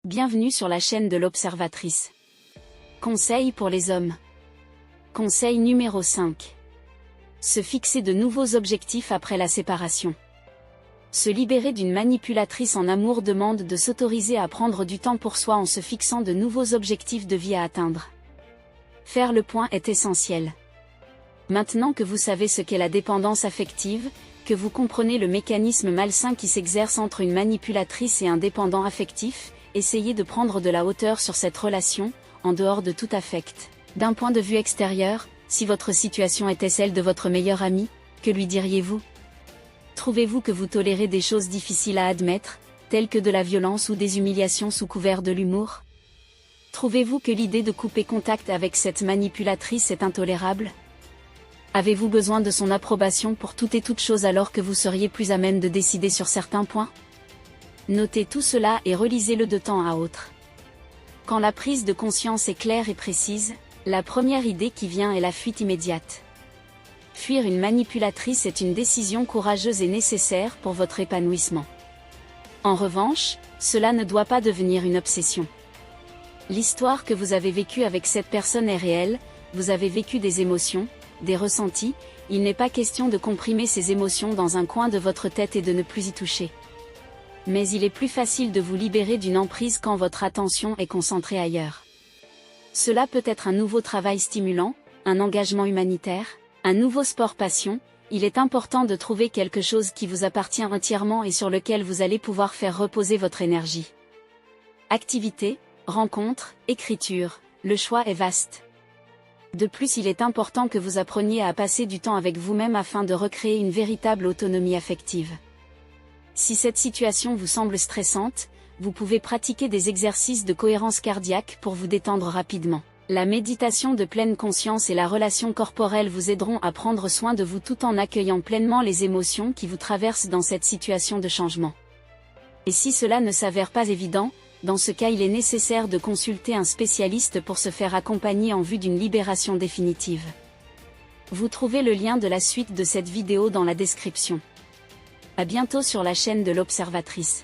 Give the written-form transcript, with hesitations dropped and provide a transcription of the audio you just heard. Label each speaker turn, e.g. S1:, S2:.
S1: Bienvenue sur la chaîne de l'Observatrice. Conseils pour les hommes. Conseil numéro 5. Se fixer de nouveaux objectifs après la séparation. Se libérer d'une manipulatrice en amour demande de s'autoriser à prendre du temps pour soi en se fixant de nouveaux objectifs de vie à atteindre. Faire le point est essentiel. Maintenant que vous savez ce qu'est la dépendance affective, que vous comprenez le mécanisme malsain qui s'exerce entre une manipulatrice et un dépendant affectif, essayez de prendre de la hauteur sur cette relation, en dehors de tout affect. D'un point de vue extérieur, si votre situation était celle de votre meilleur ami, que lui diriez-vous? Trouvez-vous que vous tolérez des choses difficiles à admettre, telles que de la violence ou des humiliations sous couvert de l'humour? Trouvez-vous que l'idée de couper contact avec cette manipulatrice est intolérable? Avez-vous besoin de son approbation pour toute et toute chose alors que vous seriez plus à même de décider sur certains points? Notez tout cela et relisez-le de temps à autre. Quand la prise de conscience est claire et précise, la première idée qui vient est la fuite immédiate. Fuir une manipulatrice est une décision courageuse et nécessaire pour votre épanouissement. En revanche, cela ne doit pas devenir une obsession. L'histoire que vous avez vécue avec cette personne est réelle, vous avez vécu des émotions, des ressentis, il n'est pas question de comprimer ces émotions dans un coin de votre tête et de ne plus y toucher. Mais il est plus facile de vous libérer d'une emprise quand votre attention est concentrée ailleurs. Cela peut être un nouveau travail stimulant, un engagement humanitaire, un nouveau sport passion, il est important de trouver quelque chose qui vous appartient entièrement et sur lequel vous allez pouvoir faire reposer votre énergie. Activité, rencontre, écriture, le choix est vaste. De plus, il est important que vous appreniez à passer du temps avec vous-même afin de recréer une véritable autonomie affective. Si cette situation vous semble stressante, vous pouvez pratiquer des exercices de cohérence cardiaque pour vous détendre rapidement. La méditation de pleine conscience et la relation corporelle vous aideront à prendre soin de vous tout en accueillant pleinement les émotions qui vous traversent dans cette situation de changement. Et si cela ne s'avère pas évident, dans ce cas il est nécessaire de consulter un spécialiste pour se faire accompagner en vue d'une libération définitive. Vous trouvez le lien de la suite de cette vidéo dans la description. À bientôt sur la chaîne de l'Observatrice.